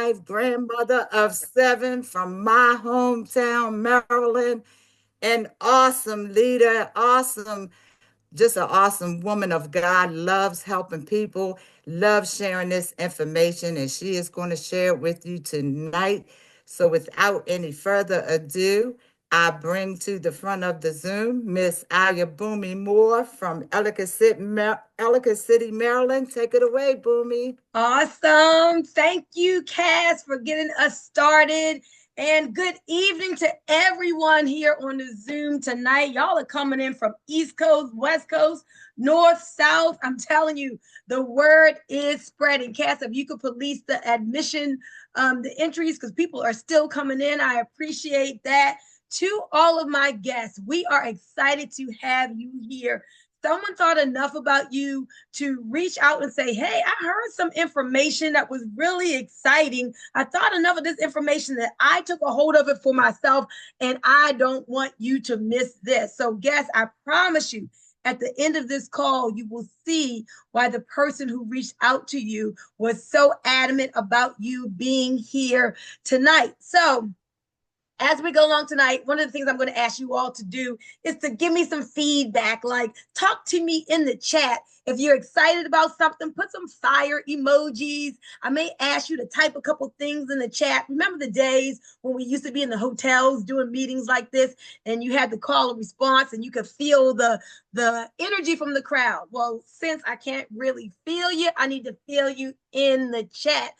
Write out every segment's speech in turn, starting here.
wife, grandmother of seven from my hometown, Maryland, an awesome leader, awesome, just an awesome woman of God, loves helping people, loves sharing this information, and she is going to share it with you tonight. So, without any further ado, I bring to the front of the Zoom Miss Aya Boomy Moore from Ellicott City, Maryland. Take it away, Boomy. Awesome. Thank you, Cass, for getting us started. And good evening to everyone here on the Zoom tonight. Y'all are coming in from East Coast, West Coast, North, South. I'm telling you, the word is spreading. Cass, if you could police the admission, the entries, because people are still coming in. I appreciate that. To all of my guests, we are excited to have you here. Someone thought enough about you to reach out and say, hey, I heard some information that was really exciting. I thought enough of this information that I took a hold of it for myself, and I don't want you to miss this. So, guys, I promise you, at the end of this call, you will see why the person who reached out to you was so adamant about you being here tonight. So, as we go along tonight, one of the things I'm going to ask you all to do is to give me some feedback. Like, talk to me in the chat. If you're excited about something, put some fire emojis. I may ask you to type a couple things in the chat. Remember the days when we used to be in the hotels doing meetings like this, and you had to call a response and you could feel the energy from the crowd? Well, since I can't really feel you, I need to feel you in the chat.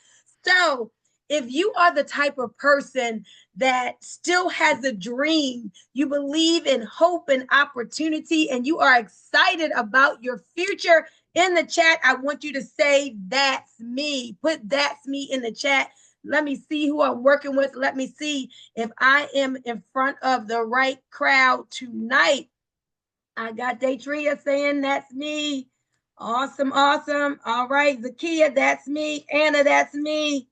So if you are the type of person that still has a dream, you believe in hope and opportunity, and you are excited about your future, in the chat, I want you to say, that's me. Put that's me in the chat. Let me see who I'm working with. Let me see if I am in front of the right crowd tonight. I got Daytria saying that's me. Awesome, awesome. All right, Zakia, that's me. Anna, that's me.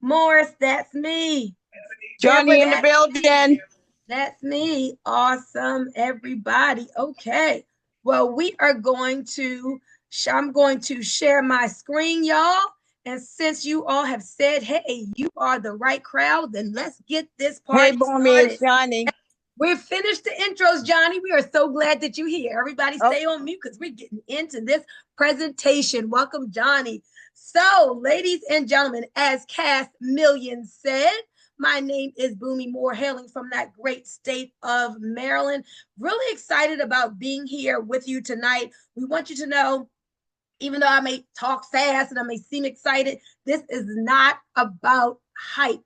Morris, that's me. Johnny in the building. That's me. Awesome, everybody. Okay. Well, I'm going to share my screen, y'all. And since you all have said, hey, you are the right crowd, then let's get this party Boomy, started. it's Johnny. We've finished the intros, Johnny. We are so glad that you're here. Everybody stay on mute because we're getting into this presentation. Welcome, Johnny. So, ladies and gentlemen, as Cass Millions said, my name is Boomy Moore, hailing from that great state of Maryland. Really excited about being here with you tonight. We want you to know, even though I may talk fast and I may seem excited, this is not about hype.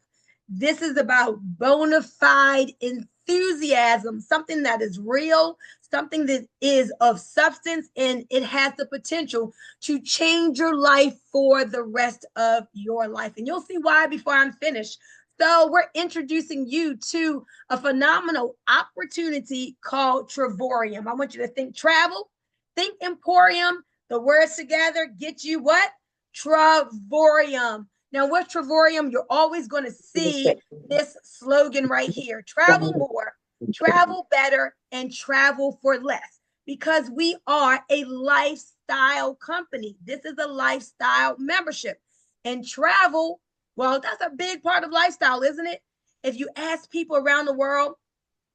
This is about bona fide enthusiasm, something that is real, something that is of substance, and it has the potential to change your life for the rest of your life. And you'll see why before I'm finished. So we're introducing you to a phenomenal opportunity called Travorium. I want you to think travel, think emporium. The words together get you what? Travorium. Now, with Travorium, you're always going to see this slogan right here: travel more, travel better, and travel for less. Because we are a lifestyle company. This is a lifestyle membership. And travel, well, that's a big part of lifestyle, isn't it? If you ask people around the world,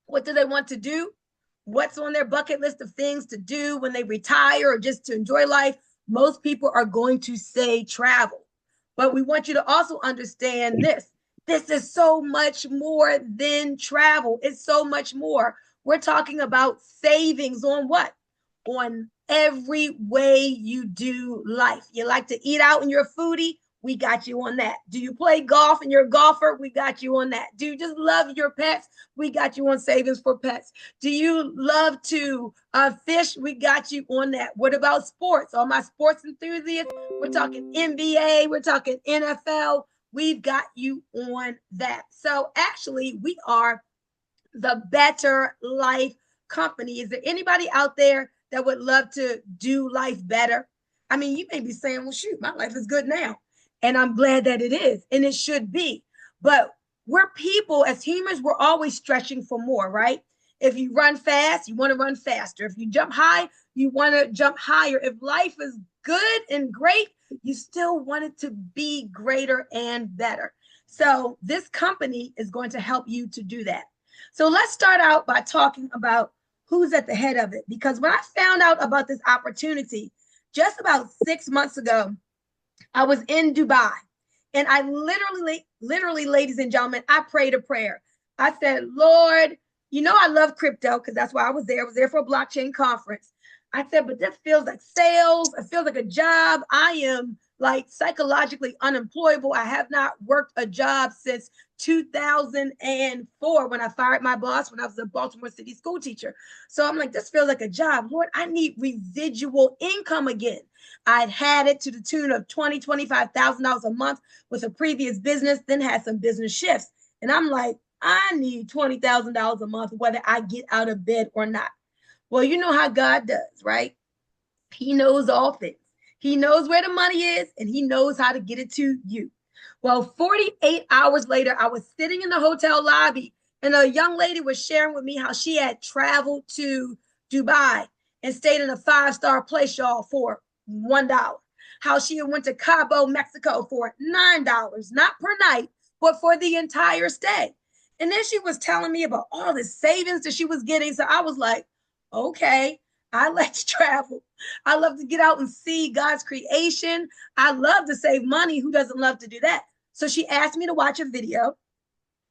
what do they want to do? What's on their bucket list of things to do when they retire or just to enjoy life? Most people are going to say travel. But we want you to also understand this. This is so much more than travel. It's so much more. We're talking about savings on what? On every way you do life. You like to eat out and you're a foodie? We got you on that. Do you play golf and you're a golfer? We got you on that. Do you just love your pets? We got you on savings for pets. Do you love to fish? We got you on that. What about sports? All my sports enthusiasts, we're talking NBA, we're talking NFL. We've got you on that. So actually, we are the Better Life Company. Is there anybody out there that would love to do life better? I mean, you may be saying, well, shoot, my life is good now. And I'm glad that it is, and it should be. But we're people, as humans, we're always stretching for more, right? If you run fast, you want to run faster. If you jump high, you want to jump higher. If life is good and great, you still want it to be greater and better. So this company is going to help you to do that. So let's start out by talking about who's at the head of it. Because when I found out about this opportunity just about 6 months ago, I was in Dubai, and I literally, ladies and gentlemen, I prayed a prayer. I said, Lord, you know, I love crypto because that's why I was there. I was there for a blockchain conference. I said, but this feels like sales. It feels like a job. I am like psychologically unemployable. I have not worked a job since 2004 when I fired my boss when I was a Baltimore City school teacher. So I'm like, this feels like a job. Lord, I need residual income again. I'd had it to the tune of $20,000, $25,000 a month with a previous business, then had some business shifts. And I'm like, I need $20,000 a month, whether I get out of bed or not. Well, you know how God does, right? He knows all things. He knows where the money is, and he knows how to get it to you. Well, 48 hours later, I was sitting in the hotel lobby, and a young lady was sharing with me how she had traveled to Dubai and stayed in a 5-star place, y'all, for $1. How she went to Cabo, Mexico for $9, not per night, but for the entire stay. And then she was telling me about all the savings that she was getting. So I was like, okay, I like to travel. I love to get out and see God's creation. I love to save money. Who doesn't love to do that? So she asked me to watch a video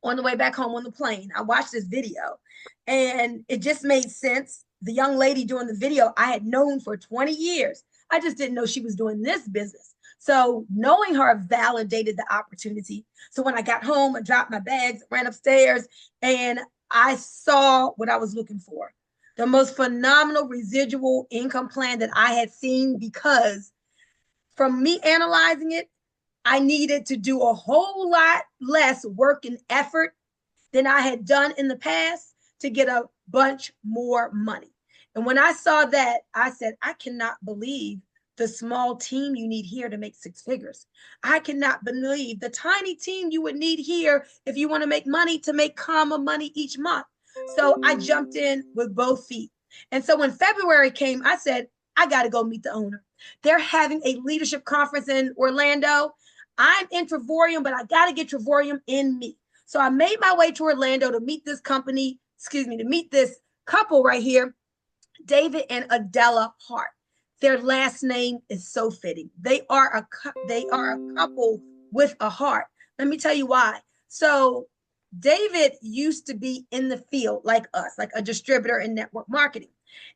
on the way back home on the plane. I watched this video and it just made sense. The young lady doing the video I had known for 20 years. I just didn't know she was doing this business. So knowing her validated the opportunity. So when I got home, I dropped my bags, ran upstairs, and I saw what I was looking for. The most phenomenal residual income plan that I had seen, because from me analyzing it, I needed to do a whole lot less work and effort than I had done in the past to get a bunch more money. And when I saw that, I said, I cannot believe the small team you need here to make 6 figures. I cannot believe the tiny team you would need here if you want to make money to make comma money each month. So I jumped in with both feet. And so when February came, I said, I got to go meet the owner. They're having a leadership conference in Orlando. I'm in Trevorium, but I got to get Trevorium in me. So I made my way to Orlando to meet this company, to meet this couple right here, David and Adela Hart. Their last name is so fitting. They are a couple with a heart. Let me tell you why. So David used to be in the field like us, like a distributor in network marketing.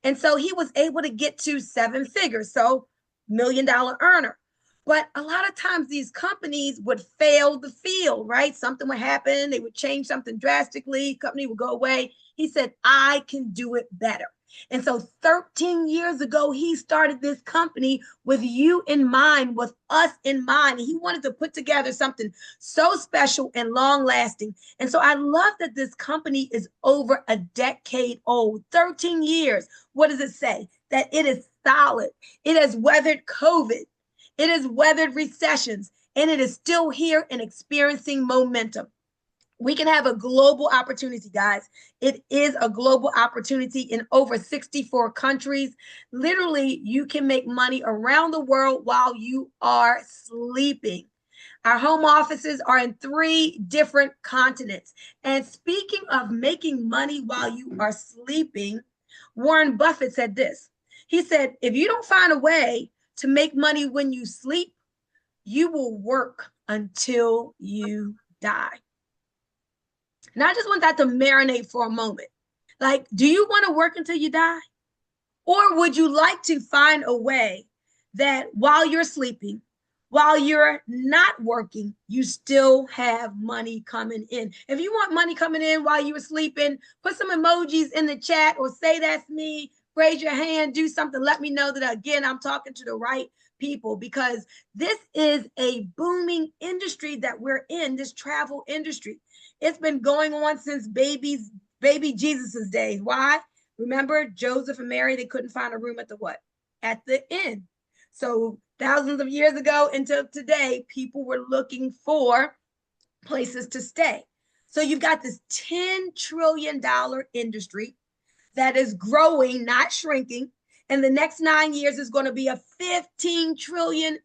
And so he was able to get to 7 figures, so $1 million earner. But a lot of times these companies would fail the field, right? Something would happen. They would change something drastically. Company would go away. He said, I can do it better. And so 13 years ago, he started this company with you in mind, with us in mind. And he wanted to put together something so special and long lasting. And so I love that this company is over a decade old, 13 years. What does it say? That it is solid. It has weathered COVID. It has weathered recessions, and it is still here and experiencing momentum. We can have a global opportunity, guys. It is a global opportunity in over 64 countries. Literally, you can make money around the world while you are sleeping. Our home offices are in 3 different continents. And speaking of making money while you are sleeping, Warren Buffett said this. He said, if you don't find a way to make money when you sleep, you will work until you die. And I just want that to marinate for a moment. Like, do you want to work until you die? Or would you like to find a way that while you're sleeping, while you're not working, you still have money coming in? If you want money coming in while you were sleeping, put some emojis in the chat or say that's me. Raise your hand, do something. Let me know that, again, I'm talking to the right people, because this is a booming industry that we're in, this travel industry. It's been going on since baby Jesus's days. Why? Remember Joseph and Mary, they couldn't find a room at the what? At the inn. So thousands of years ago until today, people were looking for places to stay. So you've got this $10 trillion industry that is growing, not shrinking. And the next 9 years is going to be a $15 trillion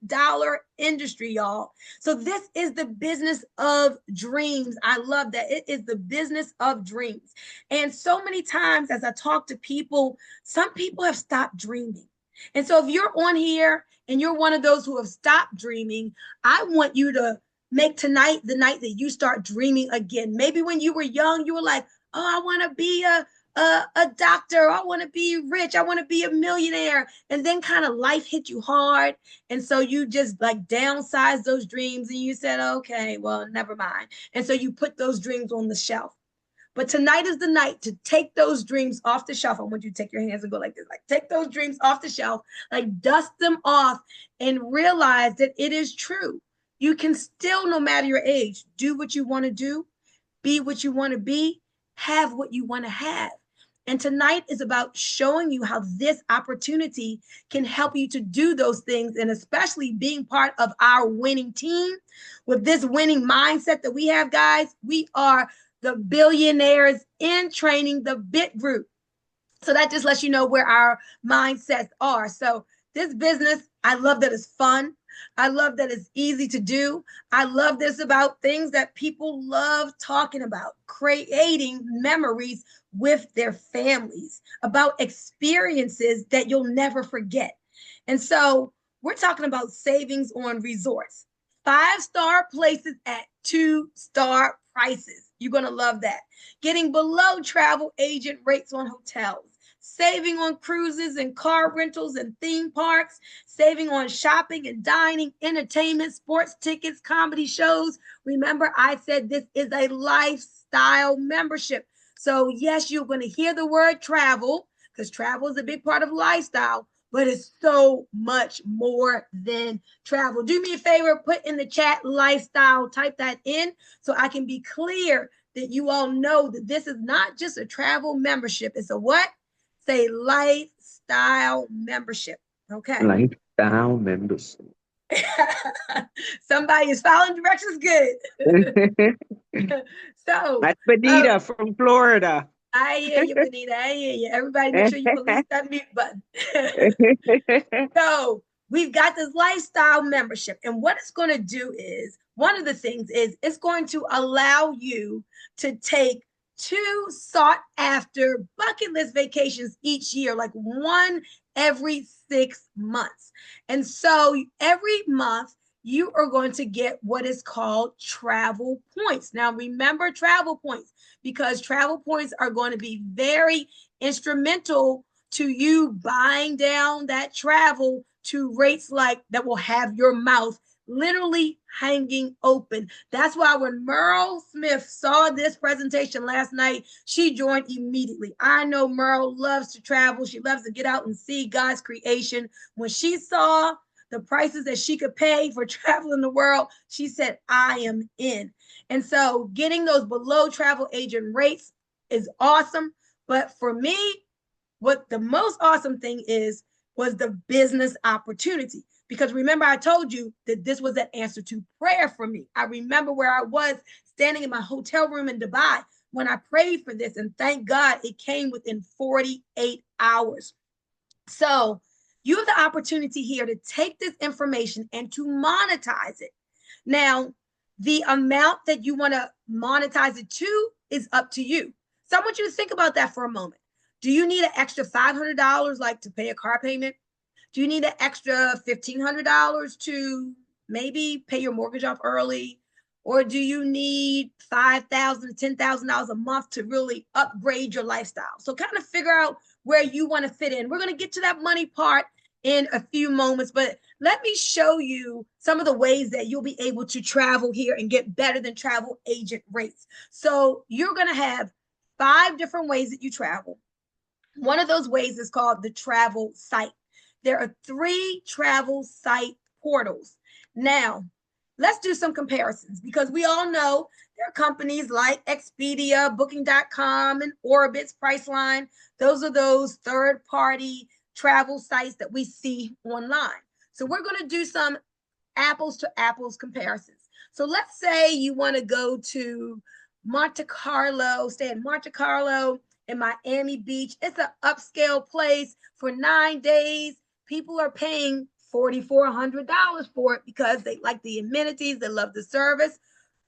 industry, y'all. So this is the business of dreams. I love that. It is the business of dreams. And so many times as I talk to people, some people have stopped dreaming. And so if you're on here and you're one of those who have stopped dreaming, I want you to make tonight the night that you start dreaming again. Maybe when you were young, you were like, oh, I want to be a doctor. I want to be rich. I want to be a millionaire. And then kind of life hit you hard. And so you just like downsized those dreams and you said, okay, well, never mind. And so you put those dreams on the shelf. But tonight is the night to take those dreams off the shelf. I want you to take your hands and go like this, like take those dreams off the shelf, like dust them off and realize that it is true. You can still, no matter your age, do what you want to do, be what you want to be, have what you want to have. And tonight is about showing you how this opportunity can help you to do those things, and especially being part of our winning team. With this winning mindset that we have, guys, we are the billionaires in training, the BIT group. So that just lets you know where our mindsets are. So this business, I love that it's fun. I love that it's easy to do. I love this about things that people love talking about, creating memories with their families, about experiences that you'll never forget. And so we're talking about savings on resorts, 5-star places at 2-star prices. You're going to love that. Getting below travel agent rates on hotels, saving on cruises and car rentals and theme parks, saving on shopping and dining, entertainment, sports tickets, comedy shows. Remember, I said this is a lifestyle membership. So yes, you're going to hear the word travel because travel is a big part of lifestyle, but it's so much more than travel. Do me a favor, put in the chat lifestyle, type that in so I can be clear that you all know that this is not just a travel membership. It's a what? Say lifestyle membership. Okay. Lifestyle membership. Somebody is following directions good. So that's Benita from Florida. I hear you, Benita. I hear you. Everybody make sure you release that mute button. So we've got this lifestyle membership. And what it's going to do is, one of the things is it's going to allow you to take 2 sought after bucket list vacations each year, like one every 6 months. And so every month you are going to get what is called travel points. Now remember travel points, because travel points are going to be very instrumental to you buying down that travel to rates like that will have your mouth literally hanging open. That's why when Merle Smith saw this presentation last night, she joined immediately. I know Merle loves to travel. She loves to get out and see God's creation. When she saw the prices that she could pay for traveling the world, she said, I am in. And so getting those below travel agent rates is awesome. But for me, what the most awesome thing was the business opportunity. Because remember, I told you that this was an answer to prayer for me. I remember where I was standing in my hotel room in Dubai when I prayed for this, and thank God it came within 48 hours. So you have the opportunity here to take this information and to monetize it. Now, the amount that you want to monetize it to is up to you. So I want you to think about that for a moment. Do you need an extra $500 like to pay a car payment? Do you need an extra $1,500 to maybe pay your mortgage off early? Or do you need $5,000 to $10,000 a month to really upgrade your lifestyle? So kind of figure out where you want to fit in. We're going to get to that money part in a few moments, but let me show you some of the ways that you'll be able to travel here and get better than travel agent rates. So you're going to have 5 different ways that you travel. One of those ways is called the travel site. There are 3 travel site portals. Now, let's do some comparisons, because we all know there are companies like Expedia, Booking.com, and Orbitz, Priceline. Those are those third-party travel sites that we see online. So we're going to do some apples to apples comparisons. So let's say you want to go to Monte Carlo, stay in Monte Carlo, in Miami Beach. It's an upscale place for 9 days. People are paying $4,400 for it because they like the amenities, they love the service.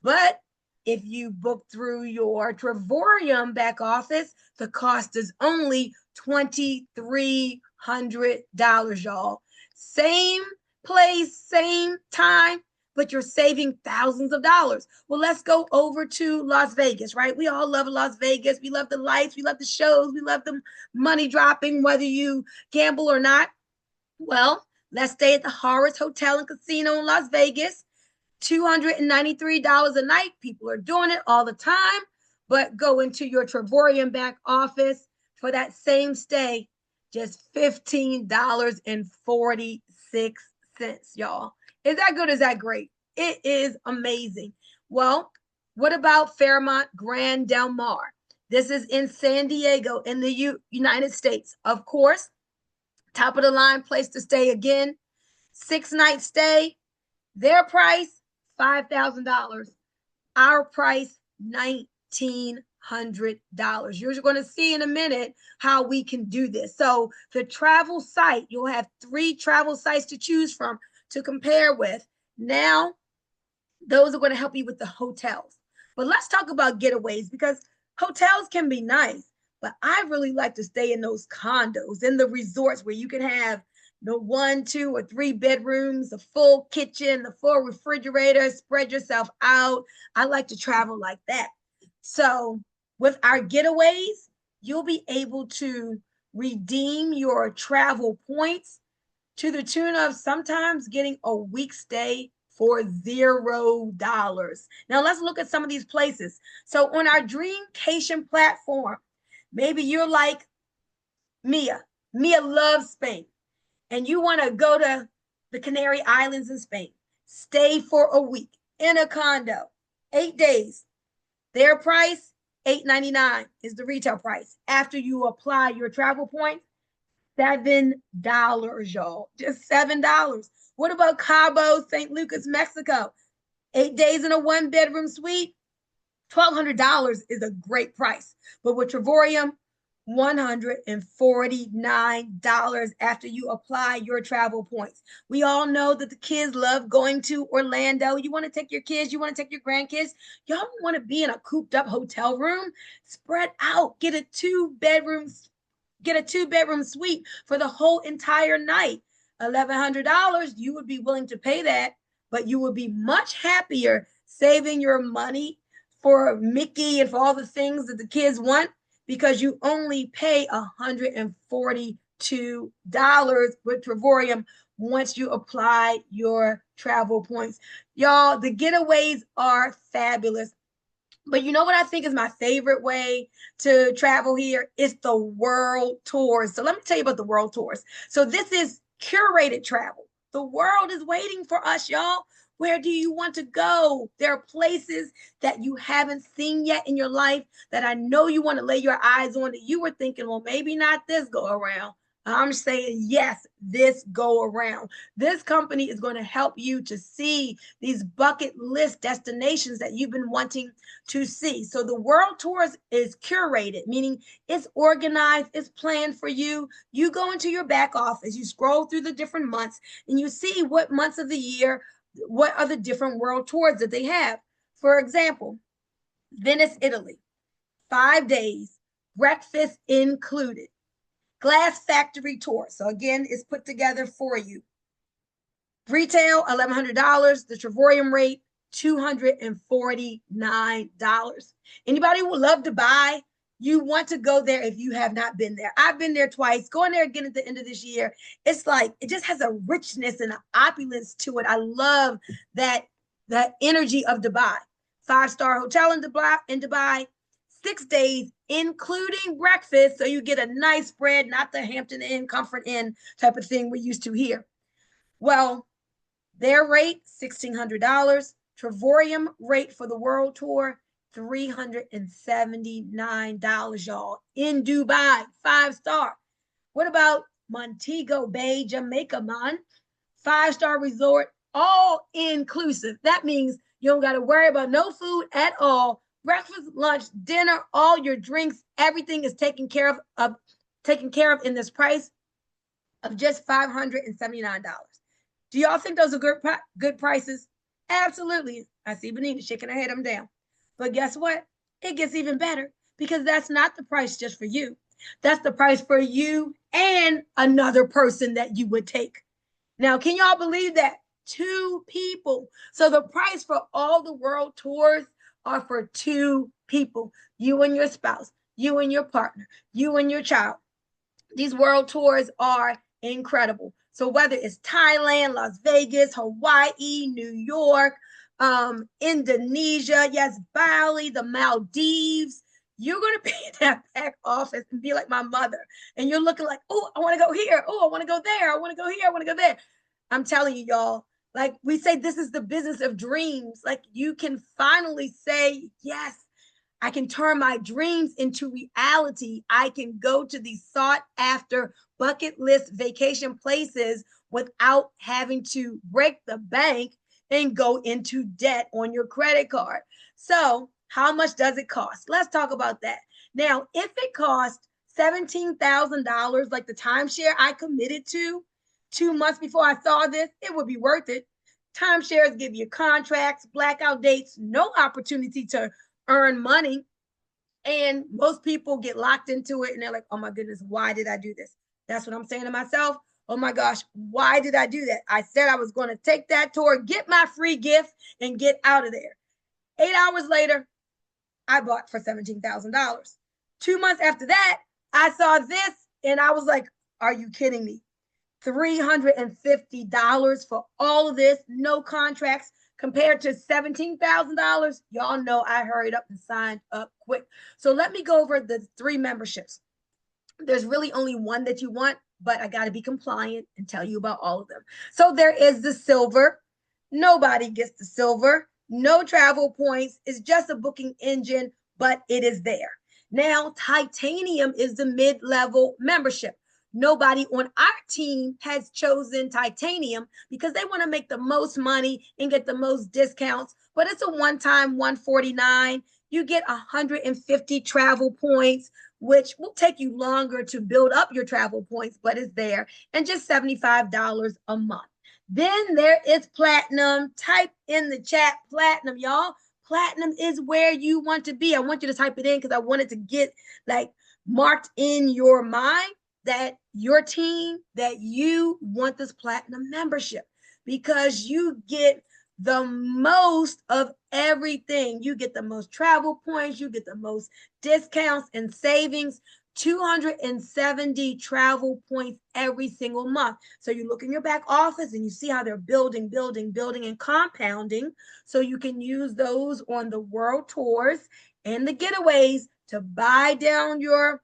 But if you book through your Trevorium back office, the cost is only $2,300, y'all. Same place, same time, but you're saving thousands of dollars. Well, let's go over to Las Vegas, right? We all love Las Vegas. We love the lights, we love the shows, we love the money dropping, whether you gamble or not. Well, let's stay at the Harrah's Hotel and Casino in Las Vegas. $293 a night. People are doing it all the time, but go into your Trevorium back office for that same stay, just $15.46, y'all. Is that good? Is that great? It is amazing. Well, what about Fairmont Grand Del Mar? This is in San Diego in the United States. Of course, top of the line place to stay again. 6-night stay. Their price, $5,000. Our price, $1,900. You're going to see in a minute how we can do this. So the travel site, you'll have 3 travel sites to choose from to compare with. Now, those are going to help you with the hotels. But let's talk about getaways, because hotels can be nice, but I really like to stay in those condos, in the resorts where you can have the 1, 2, or 3 bedrooms, a full kitchen, the full refrigerator, spread yourself out. I like to travel like that. So with our getaways, you'll be able to redeem your travel points to the tune of sometimes getting a week stay for $0. Now let's look at some of these places. So on our Dreamcation platform, maybe you're like Mia. Mia loves Spain, and you want to go to the Canary Islands in Spain, stay for a week in a condo, 8 days. Their price, $8.99 is the retail price. After you apply your travel points, $7, y'all, just $7. What about Cabo, St. Lucas, Mexico? 8 days in a 1-bedroom suite, $1,200 is a great price. But with Trevorium, $149 after you apply your travel points. We all know that the kids love going to Orlando. You want to take your kids, you want to take your grandkids. Y'all don't want to be in a cooped up hotel room. Spread out. Get a 2-bedroom suite for the whole entire night. $1,100, you would be willing to pay that, but you would be much happier saving your money for Mickey and for all the things that the kids want, because you only pay $142 with Trevorium once you apply your travel points. Y'all, the getaways are fabulous. But you know what I think is my favorite way to travel here? It's the world tours. So let me tell you about the world tours. So this is curated travel. The world is waiting for us, y'all. Where do you want to go? There are places that you haven't seen yet in your life that I know you want to lay your eyes on, that you were thinking, well, maybe not this go around. I'm saying, yes, this go around. This company is going to help you to see these bucket list destinations that you've been wanting to see. So the world tours is curated, meaning it's organized, it's planned for you. You go into your back office, you scroll through the different months, and you see what months of the year, what are the different world tours that they have. For example, Venice, Italy, 5 days, breakfast included. Glass factory tour. So again, it's put together for you. Retail, $1,100. The Trevorium rate, $249. Anybody who would love to buy, you want to go there if you have not been there. I've been there twice. Going there again at the end of this year. It's like, it just has a richness and an opulence to it. I love that energy of Dubai. 5-star hotel in Dubai, 6 days, including breakfast. So you get a nice spread, not the Hampton Inn, Comfort Inn type of thing we're used to here. Well, their rate, $1,600. Trevorium rate for the world tour, $379, y'all, in Dubai, 5-star. What about Montego Bay, Jamaica, man? 5-star resort, all inclusive. That means you don't got to worry about no food at all. breakfast, lunch, dinner, all your drinks, everything is taken care of in this price of just $579. Do y'all think those are good prices? Absolutely. I see Benita shaking her head, I'm down. But guess what? It gets even better because that's not the price just for you. That's the price for you and another person that you would take. Now, can y'all believe that? 2 people. So the price for all the world tours are for 2 people. You and your spouse, you and your partner, you and your child. These world tours are incredible. So whether it's Thailand, Las Vegas, Hawaii, New York, Indonesia, yes, Bali, the Maldives, you're going to be in that back office and be like my mother. And you're looking like, oh, I want to go here. Oh, I want to go there. I want to go here. I want to go there. I'm telling you, y'all, like we say, this is the business of dreams. Like you can finally say, yes, I can turn my dreams into reality. I can go to these sought after bucket list vacation places without having to break the bank and go into debt on your credit card. So how much does it cost? Let's talk about that. Now, if it costs $17,000, like the timeshare I committed to 2 months before I saw this, it would be worth it. Timeshares give you contracts, blackout dates, no opportunity to earn money. And most people get locked into it and they're like, oh my goodness, why did I do this? That's what I'm saying to myself. Oh my gosh, why did I do that? I said I was going to take that tour, get my free gift, and get out of there. 8 hours later, I bought for $17,000. 2 months after that, I saw this and I was like, are you kidding me? $350 for all of this, no contracts, compared to $17,000. Y'all know I hurried up and signed up quick. So let me go over the 3 memberships. There's really only one that you want, but I got to be compliant and tell you about all of them. So there is the silver. Nobody gets the silver. No travel points. It's just a booking engine, but it is there. Now, titanium is the mid-level membership. Nobody on our team has chosen titanium because they want to make the most money and get the most discounts, but it's a one-time $149. You get 150 travel points, which will take you longer to build up your travel points, but it's there, and just $75 a month. Then there is platinum. Type in the chat platinum, y'all. Platinum is where you want to be. I want you to type it in because I want it to get like marked in your mind that your team, that you want this platinum membership because you get the most of everything. You get the most travel points, you get the most discounts and savings, 270 travel points every single month. So you look in your back office and you see how they're building, and compounding. So you can use those on the world tours and the getaways to buy down your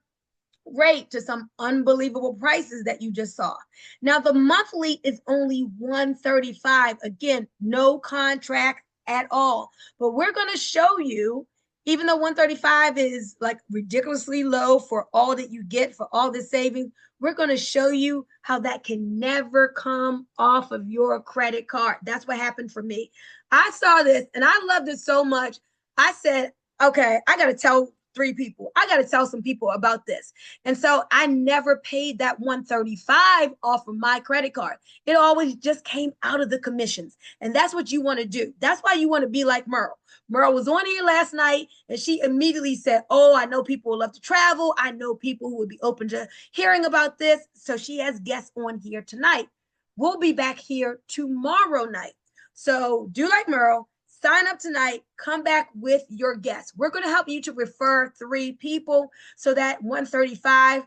rate to some unbelievable prices that you just saw. Now the monthly is only $135. Again, no contract at all. But we're going to show you, even though $135 is like ridiculously low for all that you get, for all this savings, we're going to show you how that can never come off of your credit card. That's what happened for me. I saw this and I loved it so much. I said, okay, I got to tell 3 people. I got to tell some people about this. And so I never paid that $135 off of my credit card. It always just came out of the commissions. And that's what you want to do. That's why you want to be like Merle. Merle was on here last night and she immediately said, oh, I know people would love to travel. I know people who would be open to hearing about this. So she has guests on here tonight. We'll be back here tomorrow night. So do like Merle. Sign up tonight, come back with your guests. We're going to help you to refer 3 people so that $135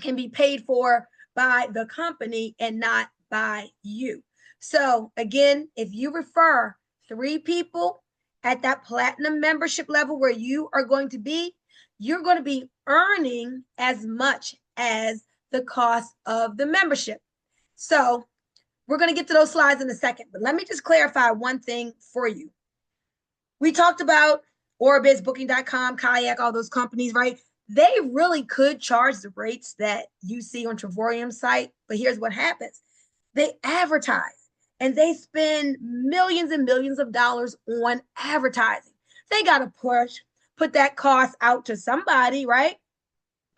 can be paid for by the company and not by you. So again, if you refer 3 people at that platinum membership level where you are going to be, you're going to be earning as much as the cost of the membership. So we're going to get to those slides in a second, but let me just clarify one thing for you. We talked about Orbitz, Booking.com, Kayak, all those companies, right? They really could charge the rates that you see on Travorium's site, but here's what happens. They advertise and they spend millions and millions of dollars on advertising. They got to put that cost out to somebody, right?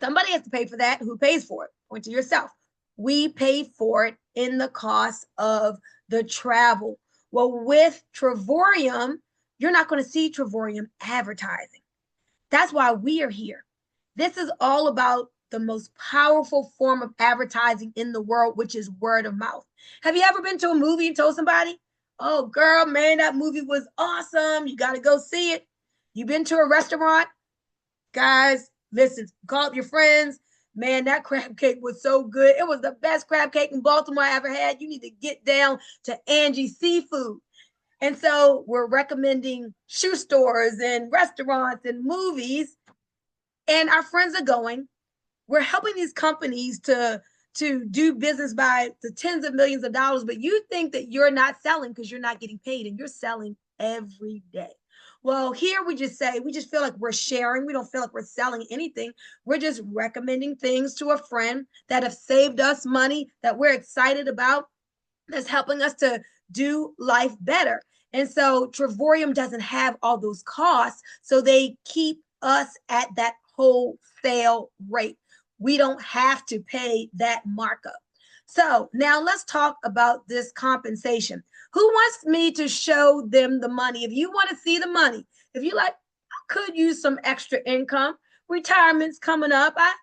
Somebody has to pay for that. Who pays for it? Point to yourself. We pay for it in the cost of the travel. Well, with Travorium, you're not going to see Travorium advertising. That's why we are here. This is all about the most powerful form of advertising in the world, which is word of mouth. Have you ever been to a movie and told somebody, oh, girl, man, that movie was awesome. You got to go see it. You've been to a restaurant? Guys, listen, call up your friends. Man, that crab cake was so good. It was the best crab cake in Baltimore I ever had. You need to get down to Angie's Seafood. And so we're recommending shoe stores and restaurants and movies, and our friends are going. We're helping these companies to do business by the tens of millions of dollars, but you think that you're not selling because you're not getting paid, and you're selling every day. Well, here we just feel like we're sharing. We don't feel like we're selling anything. We're just recommending things to a friend that have saved us money, that we're excited about, that's helping us to do life better. And so Travorium doesn't have all those costs, so they keep us at that wholesale rate. We don't have to pay that markup. So now let's talk about this compensation. Who wants me to show them the money? If you want to see the money, if you like, I could use some extra income. Retirement's coming up. I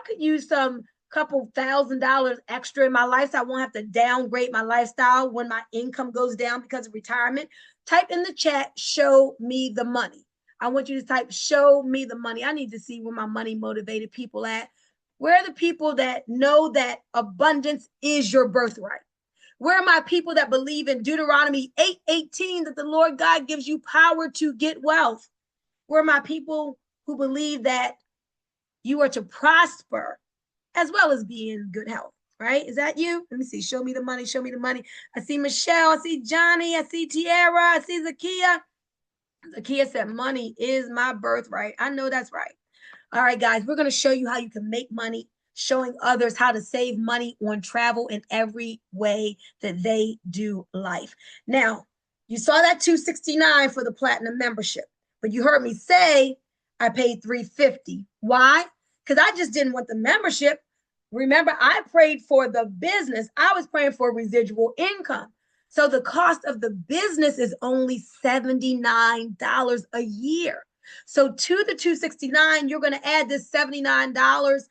could use some couple $1,000 extra in my lifestyle. I won't have to downgrade my lifestyle when my income goes down because of retirement. Type in the chat, show me the money. I want you to type, show me the money. I need to see where my money motivated people at. Where are the people that know that abundance is your birthright? Where are my people that believe in Deuteronomy 8:18 that the Lord God gives you power to get wealth? Where are my people who believe that you are to prosper as well as be in good health, right? Is that you? Let me see. Show me the money. Show me the money. I see Michelle. I see Johnny. I see Tiara. I see Zakia. Zakia said, money is my birthright. I know that's right. All right, guys, we're going to show you how you can make money, showing others how to save money on travel in every way that they do life. Now, you saw that $269 for the platinum membership, but you heard me say I paid $350. Why? Because I just didn't want the membership. Remember, I prayed for the business. I was praying for residual income. So the cost of the business is only $79 a year. So to the $269, you're going to add this $79.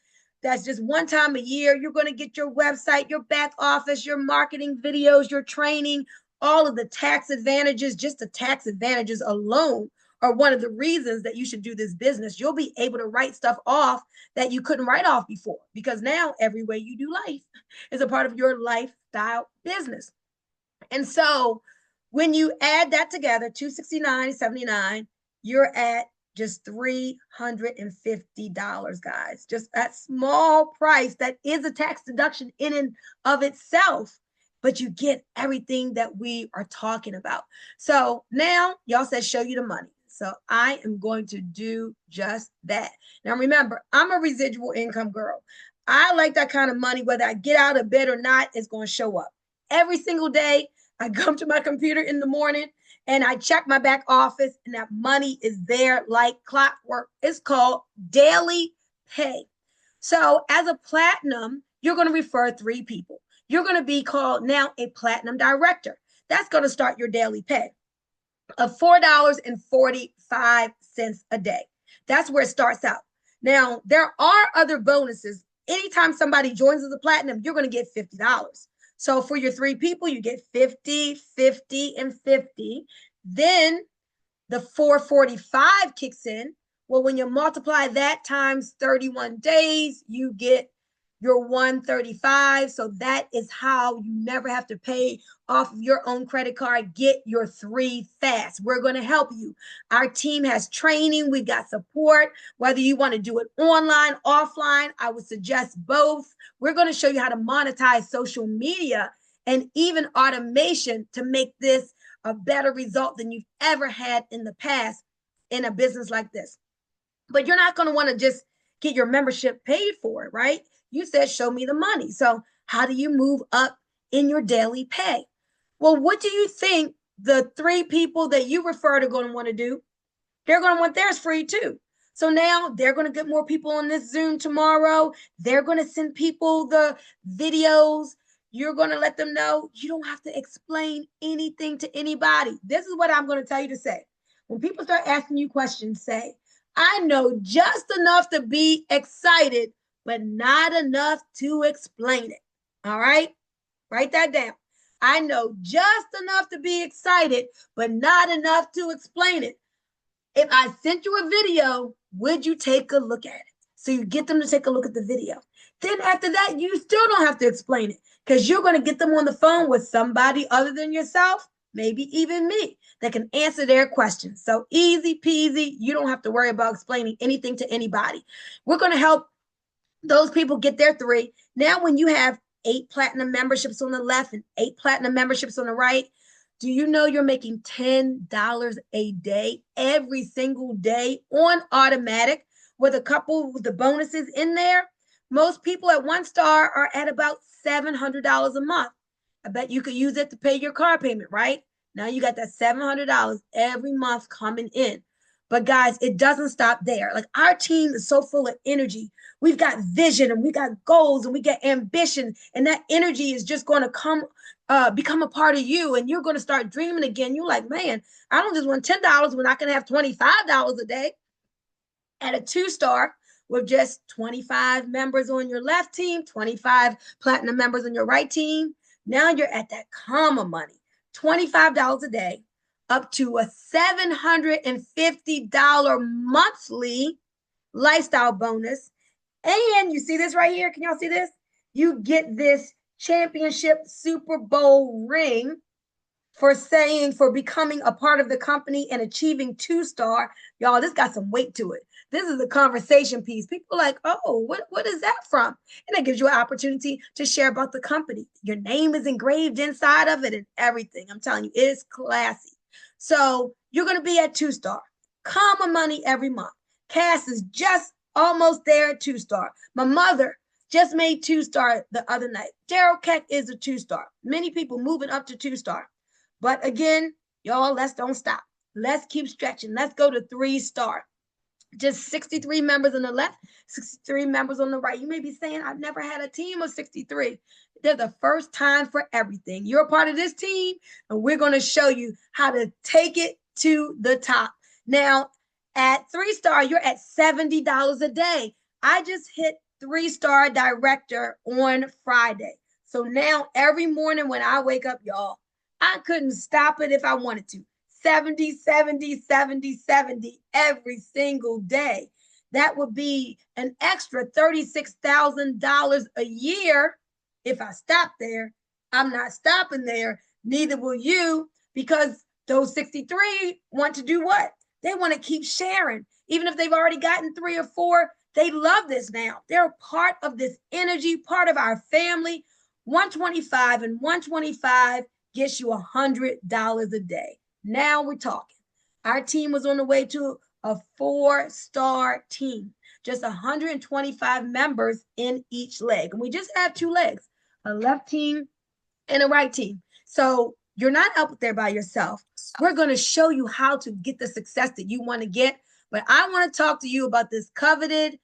That's just one time a year. You're going to get your website, your back office, your marketing videos, your training, all of the tax advantages. Just the tax advantages alone are one of the reasons that you should do this business. You'll be able to write stuff off that you couldn't write off before, because now every way you do life is a part of your lifestyle business. And so when you add that together, $269, $79, you're at just $350, guys. Just that small price that is a tax deduction in and of itself, but you get everything that we are talking about. So now y'all said show you the money. So I am going to do just that. Now remember, I'm a residual income girl. I like that kind of money, whether I get out of bed or not, it's going to show up. Every single day, I come to my computer in the morning and I check my back office, and that money is there like clockwork. It's called daily pay. So as a platinum, you're going to refer 3 people. You're going to be called now a platinum director. That's going to start your daily pay of $4.45 a day. That's where it starts out. Now, there are other bonuses. Anytime somebody joins as a platinum, you're going to get $50. So for your 3 people, you get 50, 50, and 50. Then the 445 kicks in. Well, when you multiply that times 31 days, you get your 135. So that is how you never have to pay off of your own credit card. Get your 3 fast. We're going to help you. Our team has training. We've got support. Whether you want to do it online, offline, I would suggest both. We're going to show you how to monetize social media and even automation to make this a better result than you've ever had in the past in a business like this. But you're not going to want to just get your membership paid for it, right? You said, show me the money. So how do you move up in your daily pay? Well, what do you think the 3 people that you referred are going to want to do? they're going to want theirs free too. So now they're going to get more people on this Zoom tomorrow. They're going to send people the videos. You're going to let them know you don't have to explain anything to anybody. This is what I'm going to tell you to say. When people start asking you questions, say, I know just enough to be excited, but not enough to explain it. All right? Write that down. I know just enough to be excited, but not enough to explain it. If I sent you a video, would you take a look at it? So you get them to take a look at the video. Then after that, you still don't have to explain it because you're going to get them on the phone with somebody other than yourself, maybe even me, that can answer their questions. So easy peasy. You don't have to worry about explaining anything to anybody. We're going to help those people get their 3. Now, when you have 8 platinum memberships on the left and 8 platinum memberships on the right, do you know you're making $10 a day every single day on automatic with a couple of the bonuses in there? Most people at 1 star are at about $700 a month. I bet you could use it to pay your car payment, right? Now you got that $700 every month coming in. But guys, it doesn't stop there. Like, our team is so full of energy. We've got vision and we got goals and we got ambition. And that energy is just going to become a part of you. And you're going to start dreaming again. You're like, man, I don't just want $10 when I can have $25 a day. At a 2 star with just 25 members on your left team, 25 platinum members on your right team. Now you're at that comma money, $25 a day, up to a $750 monthly lifestyle bonus. And you see this right here? Can y'all see this? You get this championship Super Bowl ring for becoming a part of the company and achieving 2 star. Y'all, this got some weight to it. This is the conversation piece. People are like, oh, what is that from? And it gives you an opportunity to share about the company. Your name is engraved inside of it and everything. I'm telling you, it's classy. So you're going to be at 2 star. Comma money every month. Cass is just almost there at 2 star. My mother just made 2 star the other night. Daryl Keck is a 2 star. Many people moving up to 2 star. But again, y'all, let's don't stop. Let's keep stretching. Let's go to 3 star. Just 63 members on the left, 63 members on the right. You may be saying, I've never had a team of 63. They're the first time for everything. You're a part of this team, and we're going to show you how to take it to the top. Now, at 3 star, you're at $70 a day. I just hit 3 star director on Friday. So now every morning when I wake up, y'all, I couldn't stop it if I wanted to. 70, 70, 70, 70 every single day. That would be an extra $36,000 a year if I stop there. I'm not stopping there. Neither will you, because those 63 want to do what? They want to keep sharing. Even if they've already gotten 3 or 4, they love this now. They're part of this energy, part of our family. 125 and 125 gets you $100 a day. Now we're talking. Our team was on the way to a 4 star team, just 125 members in each leg. And we just have 2 legs, a left team and a right team. So you're not out there by yourself. We're going to show you how to get the success that you want to get. But I want to talk to you about this coveted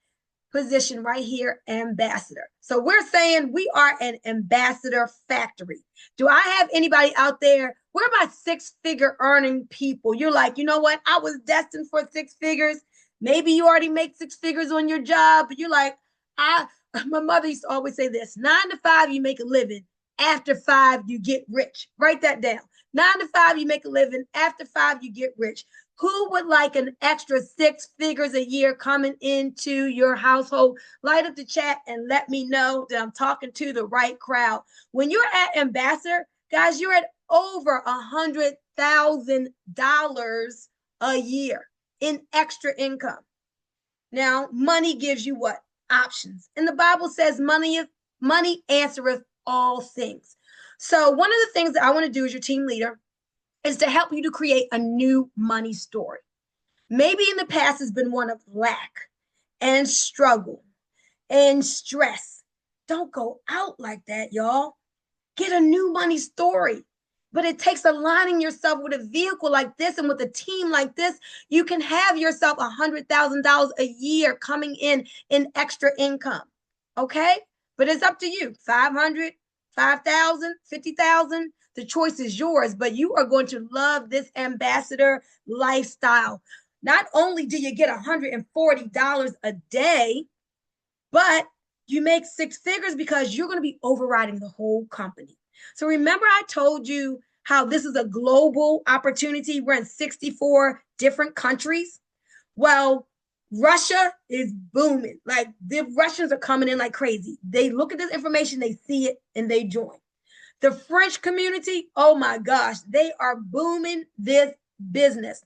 position right here, ambassador. So we're saying we are an ambassador factory. Do I have anybody out there? We're my 6-figure earning people. You're like, you know what? I was destined for 6 figures. Maybe you already make 6 figures on your job, but you're like, my mother used to always say this, 9 to 5, you make a living. After 5, you get rich. Write that down. 9 to 5, you make a living. After 5, you get rich. Who would like an extra 6 figures a year coming into your household? Light up the chat and let me know that I'm talking to the right crowd. When you're at ambassador, guys, you're at over $100,000 a year in extra income. Now, money gives you what? Options. And the Bible says money answereth all things. So one of the things that I want to do as your team leader is to help you to create a new money story. Maybe in the past has been one of lack and struggle and stress. Don't go out like that, y'all. Get a new money story. But it takes aligning yourself with a vehicle like this and with a team like this. You can have yourself $100,000 a year coming in extra income. Okay? But it's up to you. 500, 5,000, 50,000. The choice is yours, but you are going to love this ambassador lifestyle. Not only do you get $140 a day, but you make six figures because you're going to be overriding the whole company. So remember I told you how this is a global opportunity. We're in 64 different countries. Well, Russia is booming. Like the Russians are coming in like crazy. They look at this information, they see it, and they join. The French community, oh my gosh, they are booming this business.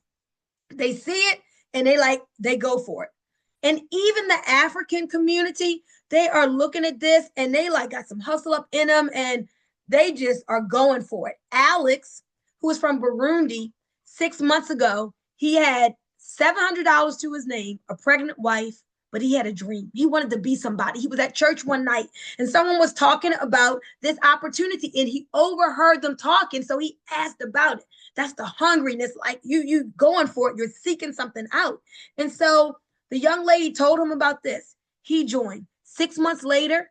They see it and they go for it. And even the African community, they are looking at this and they like got some hustle up in them and they just are going for it. Alex, who is from Burundi, 6 months ago, he had $700 to his name, a pregnant wife, but he had a dream. He wanted to be somebody. He was at church one night and someone was talking about this opportunity and he overheard them talking. So he asked about it. That's the hungriness, like you going for it. You're seeking something out. And so the young lady told him about this. He joined. 6 months later,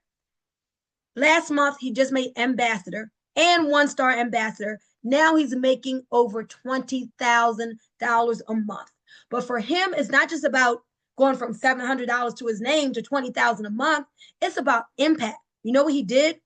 last month, he just made ambassador and one-star ambassador. Now he's making over $20,000 a month. But for him, it's not just about going from $700 to his name to $20,000 a month. It's about impact. You know what he did?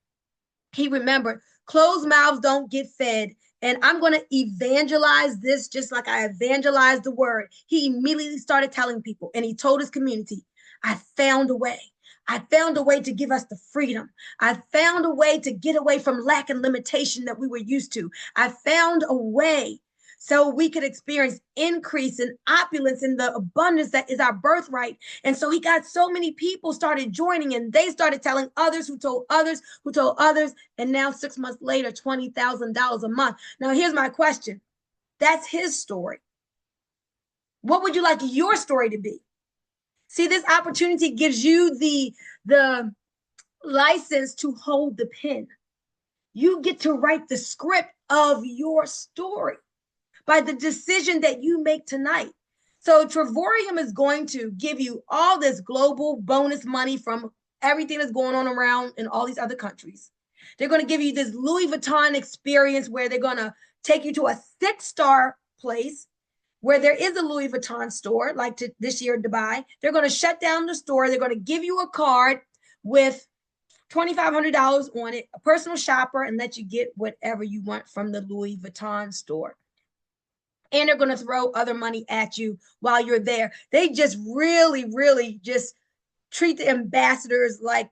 He remembered closed mouths don't get fed. And I'm going to evangelize this just like I evangelized the word. He immediately started telling people and he told his community, I found a way. I found a way to give us the freedom. I found a way to get away from lack and limitation that we were used to. I found a way so we could experience increase and opulence in the abundance that is our birthright. And so he got so many people started joining and they started telling others who told others who told others. And now 6 months later, $20,000 a month. Now, here's my question. That's his story. What would you like your story to be? See, this opportunity gives you the license to hold the pen. You get to write the script of your story by the decision that you make tonight. So Trevorium is going to give you all this global bonus money from everything that's going on around in all these other countries. They're going to give you this Louis Vuitton experience where they're going to take you to a 6-star place where there is a Louis Vuitton store, like this year in Dubai. They're going to shut down the store. They're going to give you a card with $2,500 on it, a personal shopper, and let you get whatever you want from the Louis Vuitton store. And they're going to throw other money at you while you're there. They just really, really just treat the ambassadors like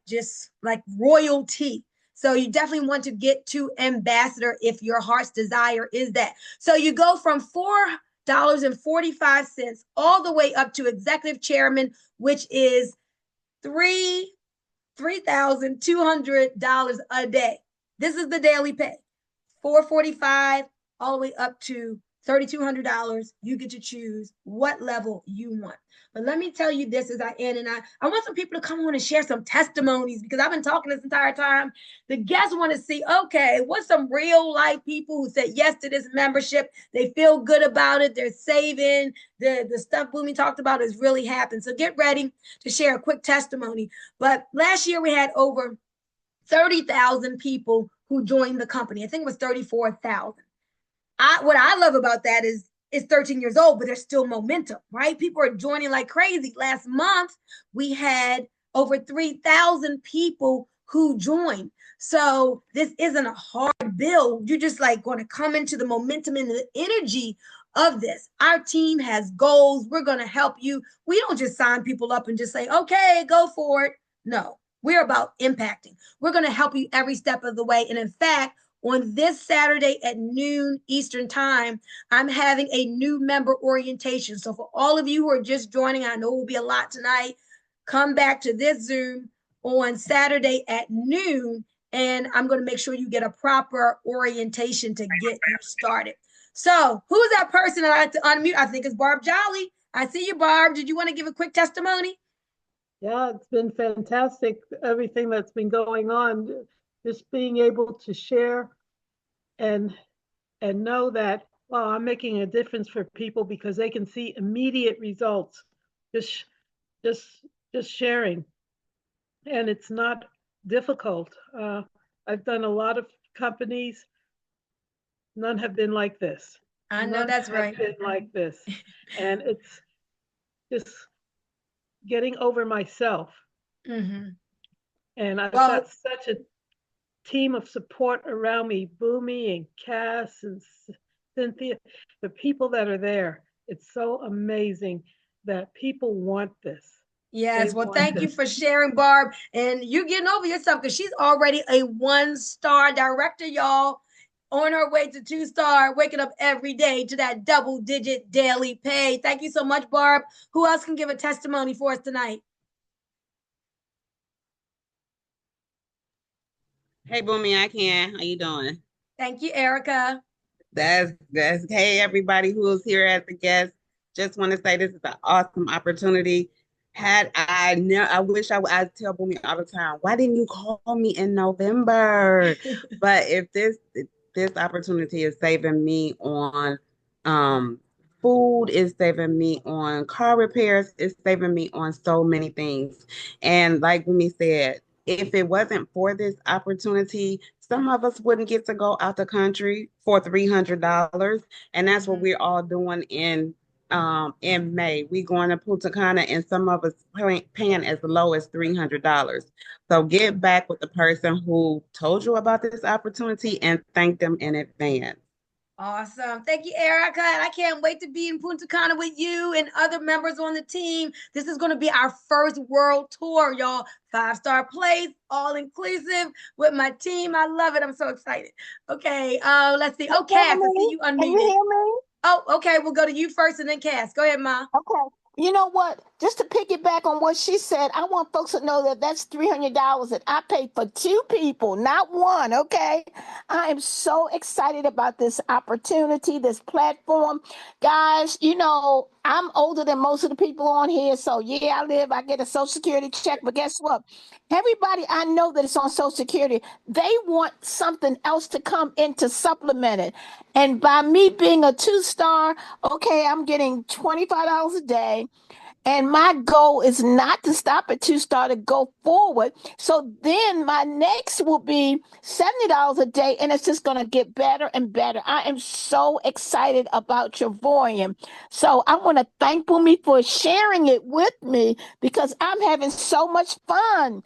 royalty. So you definitely want to get to ambassador if your heart's desire is that. So you go from $4.45 all the way up to executive chairman, which is $3,200 a day. This is the daily pay. $4.45 all the way up to $3,200. You get to choose what level you want. But let me tell you this as I end, and I want some people to come on and share some testimonies because I've been talking this entire time. The guests want to see, okay, what's some real life people who said yes to this membership? They feel good about it. They're saving. The stuff Boomy talked about is really happening. So get ready to share a quick testimony. But last year we had over 30,000 people who joined the company. I think it was 34,000. What I love about that is it's 13 years old, but there's still momentum, right? People are joining like crazy. Last month, we had over 3,000 people who joined. So this isn't a hard build. You're just like going to come into the momentum and the energy of this. Our team has goals. We're going to help you. We don't just sign people up and just say, okay, go for it. No, we're about impacting. We're going to help you every step of the way. And in fact, on this Saturday at noon Eastern time, I'm having a new member orientation. So for all of you who are just joining, I know it will be a lot tonight, come back to this Zoom on Saturday at noon, and I'm going to make sure you get a proper orientation to get you started. So who is that person that I like to unmute? I think it's Barb Jolly. I see you, Barb. Did you want to give a quick testimony? Yeah, it's been fantastic, everything that's been going on. Just being able to share and and know that, well, I'm making a difference for people because they can see immediate results. Just, just, just sharing, and it's not difficult. I've done a lot of companies. None have been like this. I know None that's have right. been like this, and it's just getting over myself. Hmm. And I've got Well, such a team of support around me, Boomy and Cass and Cynthia, the people that are there. It's so amazing that people want this. They yes. Well, want thank you this. for sharing, Barb. And you getting over yourself because she's already a 1-star director, y'all. On her way to 2-star, waking up every day to that double-digit daily pay. Thank you so much, Barb. Who else can give a testimony for us tonight? Hey, Boomy, I can. How you doing? Thank you, Erica. That's hey everybody who is here as a guest. Just want to say this is an awesome opportunity. Had I know, I wish I tell Boomy all the time, why didn't you call me in November? But if this opportunity is saving me on food, is saving me on car repairs, it's saving me on so many things. And like Boomy said, if it wasn't for this opportunity, some of us wouldn't get to go out the country for $300, and that's what we're all doing in May. We going to Punta Cana, and some of us paying as low as $300. So get back with the person who told you about this opportunity and thank them in advance. Awesome. Thank you, Erica. And I can't wait to be in Punta Cana with you and other members on the team. This is going to be our first world tour, y'all. 5-star place, all inclusive with my team. I love it. I'm so excited. Okay. Let's see. Oh, Cass, I see you Can you unmuted. hear me? Oh, okay. We'll go to you first and then Cass. Go ahead, Ma. Okay. You know what? Just to piggyback on what she said, I want folks to know that that's $300 that I paid for two people, not one. Okay. I am so excited about this opportunity, this platform. Guys, I'm older than most of the people on here. So, yeah, I get a Social Security check. But guess what? Everybody I know that is on Social Security, they want something else to come in to supplement it. And by me being a 2-star, okay, I'm getting $25 a day. And my goal is not to stop at 2-star to go forward. So then my next will be $70 a day, and it's just going to get better and better. I am so excited about your volume. So I want to thank Bumi for sharing it with me because I'm having so much fun.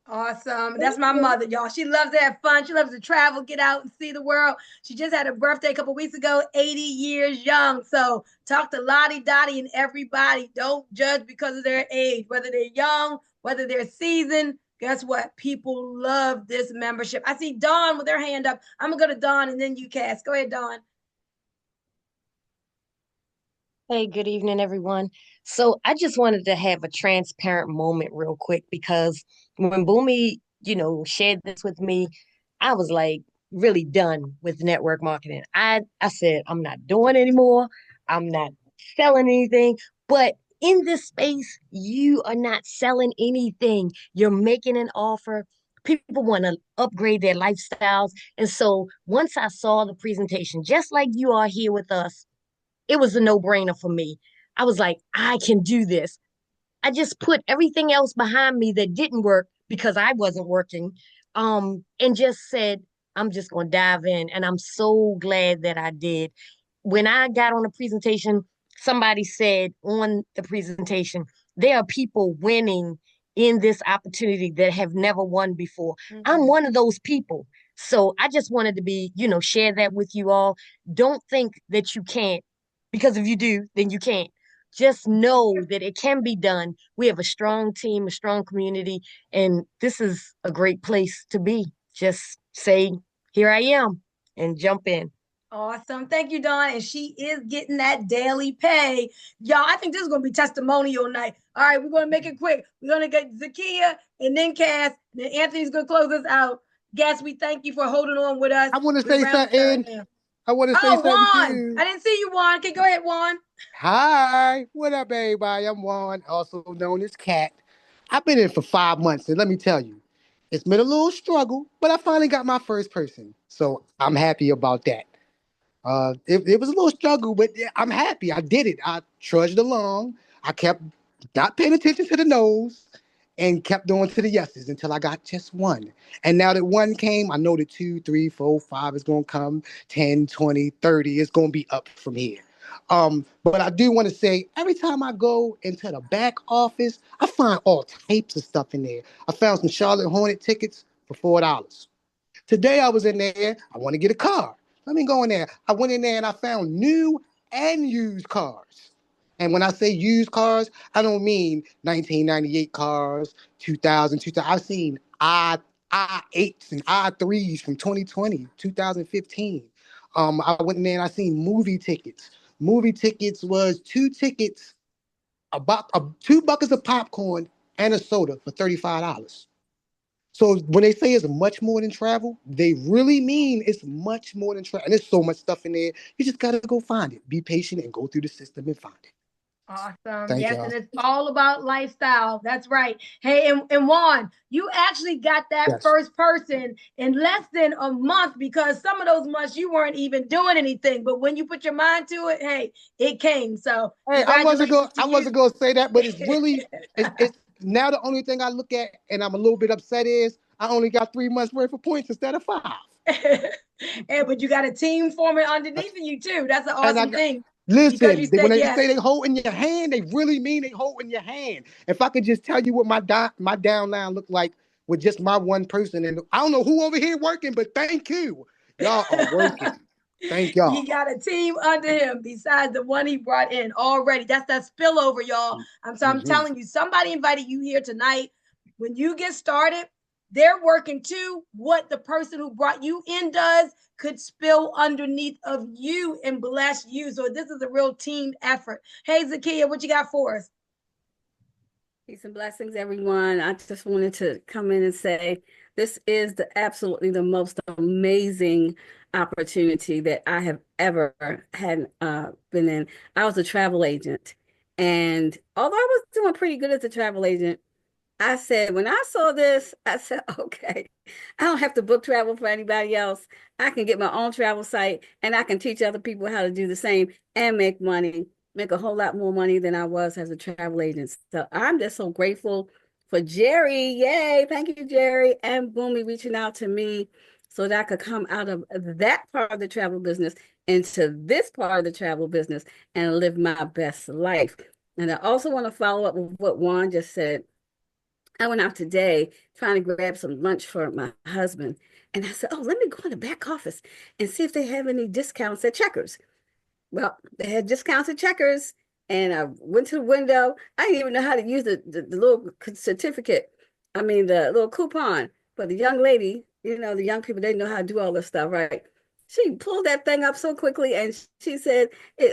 Awesome. That's Thank my you. mother, y'all. She loves to have fun. She loves to travel, get out and see the world. She just had a birthday a couple weeks ago, 80 years young. So talk to Lottie Dottie and everybody. Don't judge because of their age, whether they're young, whether they're seasoned. Guess what? People love this membership. I see Dawn with her hand up. I'm going to go to Dawn and then you, Cass. Go ahead, Dawn. Hey, good evening, everyone. So I just wanted to have a transparent moment real quick because when Boomy, shared this with me, I was like really done with network marketing. I said, I'm not doing anymore. I'm not selling anything. But in this space, you are not selling anything. You're making an offer. People want to upgrade their lifestyles. And so once I saw the presentation, just like you are here with us, it was a no-brainer for me. I was like, I can do this. I just put everything else behind me that didn't work because I wasn't working, and just said, I'm just going to dive in. And I'm so glad that I did. When I got on the presentation, somebody said on the presentation, there are people winning in this opportunity that have never won before. I'm one of those people. So I just wanted to share that with you all. Don't think that you can't, because if you do, then you can't. Just know that it can be done. We have a strong team, a strong community, and this is a great place to be. Just say, here I am, and jump in. Awesome. Thank you, Dawn. And she is getting that daily pay. Y'all, I think this is going to be testimonial night. All right, we're going to make it quick. We're going to get Zakia and then Cass. And then Anthony's going to close us out. Guess we thank you for holding on with us. I want to We're say around the third something. now. I want to say Oh, something Juan. too. I didn't see you, Juan. Okay, go ahead, Juan. Hi, what up, everybody? I'm Juan, also known as Cat. I've been in for 5 months, and let me tell you, it's been a little struggle, but I finally got my first person, so I'm happy about that. It was a little struggle, but yeah, I'm happy. I did it. I trudged along. I kept not paying attention to the no's and kept on to the yeses until I got just one. And now that one came, I know that 2, 3, 4, 5 is going to come, 10, 20, 30 is going to be up from here. But I do want to say every time I go into the back office, I find all types of stuff in there. I found some Charlotte Hornet tickets for $4. Today I was in there. I want to get a car. Let me go in there. I went in there and I found new and used cars. And when I say used cars, I don't mean 1998 cars, 2000, 2000. I've seen I8s and I3s from 2020, 2015. I went in there and I seen movie tickets. Movie tickets was 2 tickets, about 2 buckets of popcorn and a soda for $35. So when they say it's much more than travel, they really mean it's much more than travel. And there's so much stuff in there. You just gotta go find it. Be patient and go through the system and find it. Awesome. Thank Yes, y'all. and it's all about lifestyle. That's right. Hey, and Juan, you actually got that Yes. first person in less than a month because some of those months you weren't even doing anything. But when you put your mind to it, hey, it came. So Hey, congratulations to I you. wasn't gonna say that, but it's really it's now the only thing I look at and I'm a little bit upset is I only got 3 months worth of points instead of 5. And but you got a team forming underneath you too. That's an And I awesome got thing because you listen, when said they yes. say they hold in your hand, they really mean they hold in your hand. If I could just tell you what my downline looked like with just my one person, and I don't know who over here working, but thank you. Y'all are working. Thank He y'all. got a team under him besides the one he brought in already. That's that spillover, y'all. I'm Mhm. telling you, somebody invited you here tonight. When you get started, they're working too. What the person who brought you in does could spill underneath of you and bless you. So this is a real team effort. Hey, Zakia, what you got for us? Peace and blessings, everyone. I just wanted to come in and say this is absolutely the most amazing opportunity that I have ever had been in. I was a travel agent, and although I was doing pretty good as a travel agent, I said, when I saw this, I said, okay, I don't have to book travel for anybody else. I can get my own travel site and I can teach other people how to do the same and make money, make a whole lot more money than I was as a travel agent. So I'm just so grateful for Jerry. Yay. Thank you, Jerry, and Boomy reaching out to me so that I could come out of that part of the travel business into this part of the travel business and live my best life. And I also want to follow up with what Juan just said. I went out today trying to grab some lunch for my husband. And I said, oh, let me go in the back office and see if they have any discounts at Checkers. Well, they had discounts at Checkers. And I went to the window. I didn't even know how to use the little certificate. I mean, the little coupon. But the young lady, the young people, they know how to do all this stuff, right? She pulled that thing up so quickly and she said,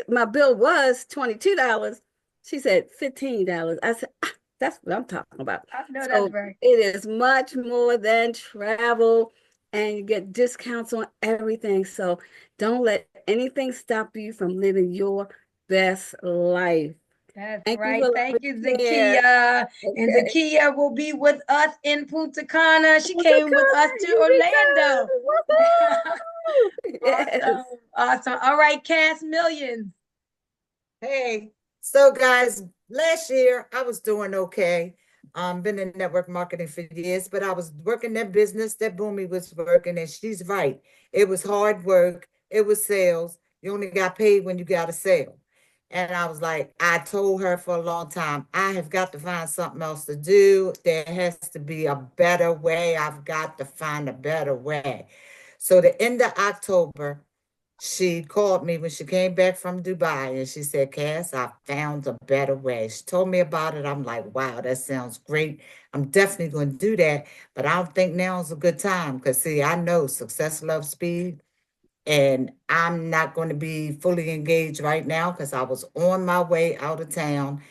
my bill was $22. She said $15. I said, that's what I'm talking about. I know that's So right. it is much more than travel, and you get discounts on everything. So don't let anything stop you from living your best life. That's Thank you right. for Thank letting you, me share. Zakia. And Okay. Zakia will be with us in Punta Cana. She Punta came with us Cana, to here we Orlando. go. Woohoo! Awesome. Yes. Awesome. All right, Cast Millions. Hey, so guys, last year I was doing okay. Been in network marketing for years, but I was working that business that Boomy was working, and she's right. It was hard work. It was sales. You only got paid when you got a sale. And I was like, I told her for a long time, I have got to find something else to do. There has to be a better way. I've got to find a better way. So the end of October, she called me when she came back from Dubai and she said, Cass, I found a better way. She told me about it. I'm like, wow, that sounds great. I'm definitely going to do that. But I don't think now is a good time because, see, I know success loves speed. And I'm not going to be fully engaged right now because I was on my way out of town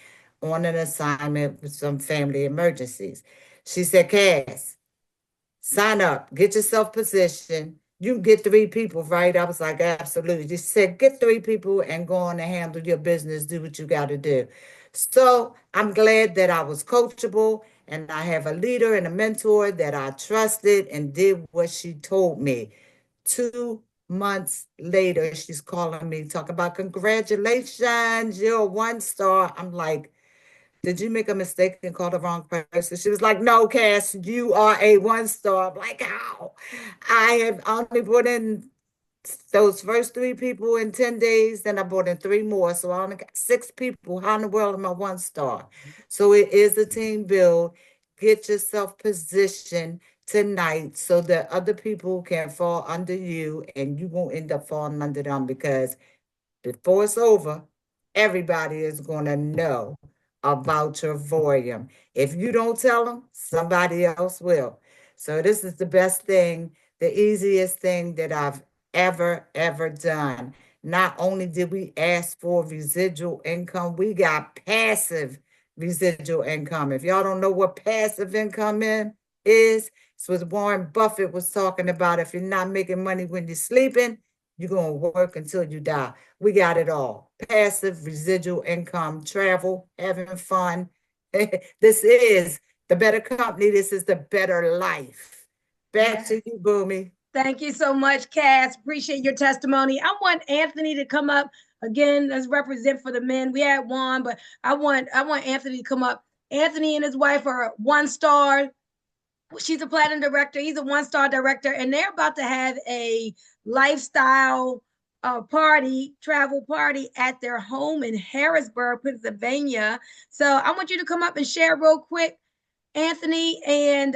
on an assignment with some family emergencies. She said, Cass, sign up, get yourself positioned. You can get 3 people, right? I was like, absolutely. Just said, get 3 people and go on and handle your business, do what you got to do. So I'm glad that I was coachable and I have a leader and a mentor that I trusted and did what she told me to months later, she's calling me, talking about congratulations, you're a 1-star. I'm like, did you make a mistake and call the wrong person? She was like, no, Cass, you are a 1-star. I'm like, how? I have only put in those first 3 people in 10 days, then I brought in 3 more. So I only got 6 people. How in the world am I 1-star? So it is a team build. Get yourself positioned tonight so that other people can fall under you and you won't end up falling under them, because before it's over, everybody is going to know about your volume. If you don't tell them, somebody else will. So this is the best thing, the easiest thing that I've ever done. Not only did we ask for residual income, we got passive residual income. If y'all don't know what passive income is, it's what Warren Buffett was talking about. If you're not making money when you're sleeping, you're going to work until you die. We got it all. Passive residual income, travel, having fun. This is the better company. This is the better life. Back to you, Boomy. Thank you so much, Cass. Appreciate your testimony. I want Anthony to come up again. Let's represent for the men. We had Juan, but I want Anthony to come up. Anthony and his wife are 1-star. She's a platinum director. He's a 1-star director, and they're about to have a lifestyle travel party at their home in Harrisburg, Pennsylvania. So I want you to come up and share real quick, Anthony, and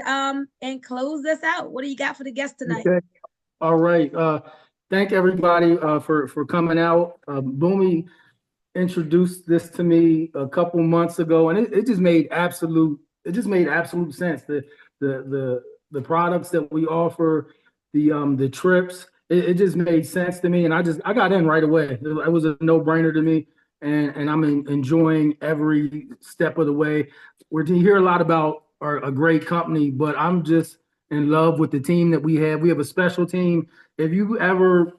close this out. What do you got for the guests tonight? Okay. All right. Thank everybody for coming out. Boomy introduced this to me a couple months ago, and it just made absolute sense. The products that we offer, the trips, it just made sense to me, and I got in right away. It was a no-brainer to me, and I'm enjoying every step of the way. We're to hear a lot about a great company, but I'm just in love with the team that we have. We have a special team. If you ever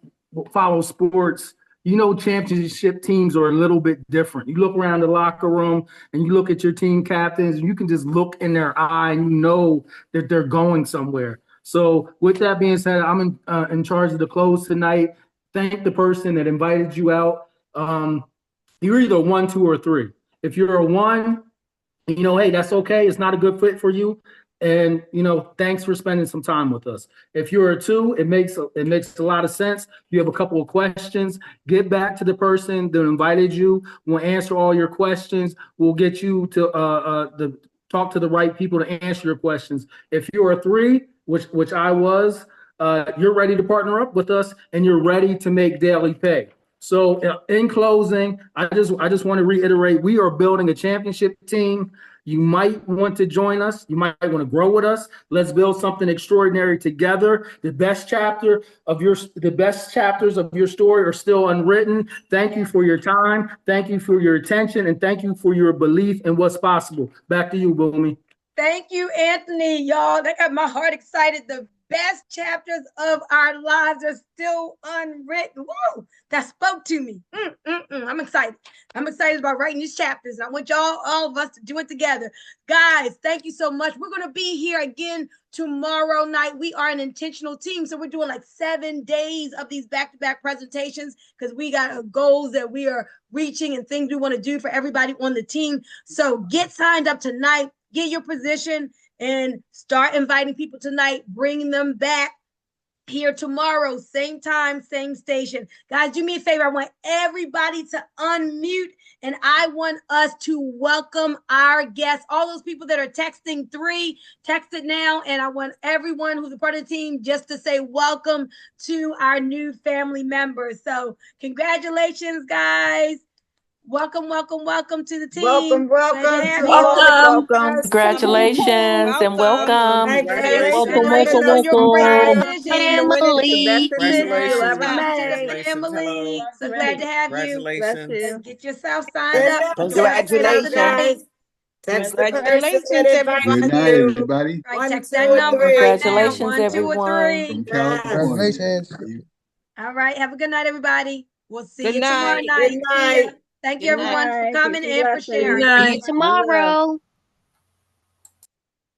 follow sports, you know championship teams are a little bit different. You look around the locker room and you look at your team captains, and you can just look in their eye and you know that they're going somewhere. So with that being said, I'm in charge of the close tonight. Thank the person that invited you out. You're either 1, 2, or 3. If you're a 1, hey, that's okay. It's not a good fit for you. And, thanks for spending some time with us. If you're a 2, it makes a lot of sense. You have a couple of questions, get back to the person that invited you. We'll answer all your questions. We'll get you to talk to the right people to answer your questions. If you're a 3, which I was, you're ready to partner up with us and you're ready to make daily pay. So in closing, I just want to reiterate, we are building a championship team. You might want to join us. You might want to grow with us. Let's build something extraordinary together. The best chapters of your story are still unwritten. Thank you for your time. Thank you for your attention. And thank you for your belief in what's possible. Back to you, Boomy. Thank you, Anthony. Y'all, that got my heart excited. The best chapters of our lives are still unwritten. Woo! That spoke to me. I'm excited. I'm excited about writing these chapters. I want all of us to do it together. Guys, thank you so much. We're going to be here again tomorrow night. We are an intentional team, so we're doing like 7 days of these back-to-back presentations because we got goals that we are reaching and things we want to do for everybody on the team. So get signed up tonight. Get your position and start inviting people tonight, bringing them back here tomorrow, same time, same station. Guys, do me a favor. I want everybody to unmute, and I want us to welcome our guests. All those people that are texting 3, text it now, and I want everyone who's a part of the team just to say welcome to our new family members. So congratulations, guys. Welcome to the team. Welcome. Congratulations and welcome. Congratulations on your great decision. Family. Family. So glad to have you. Let's get yourself signed up. Congratulations. Congratulations, everybody. Good night, everybody. Right, text that number right now. Congratulations, 1, 2, or 3. From California. Congratulations. All right. Have a good night, everybody. We'll see Good you tomorrow night. night. Good night. Thank you, everyone, for coming and for sharing. See you tomorrow.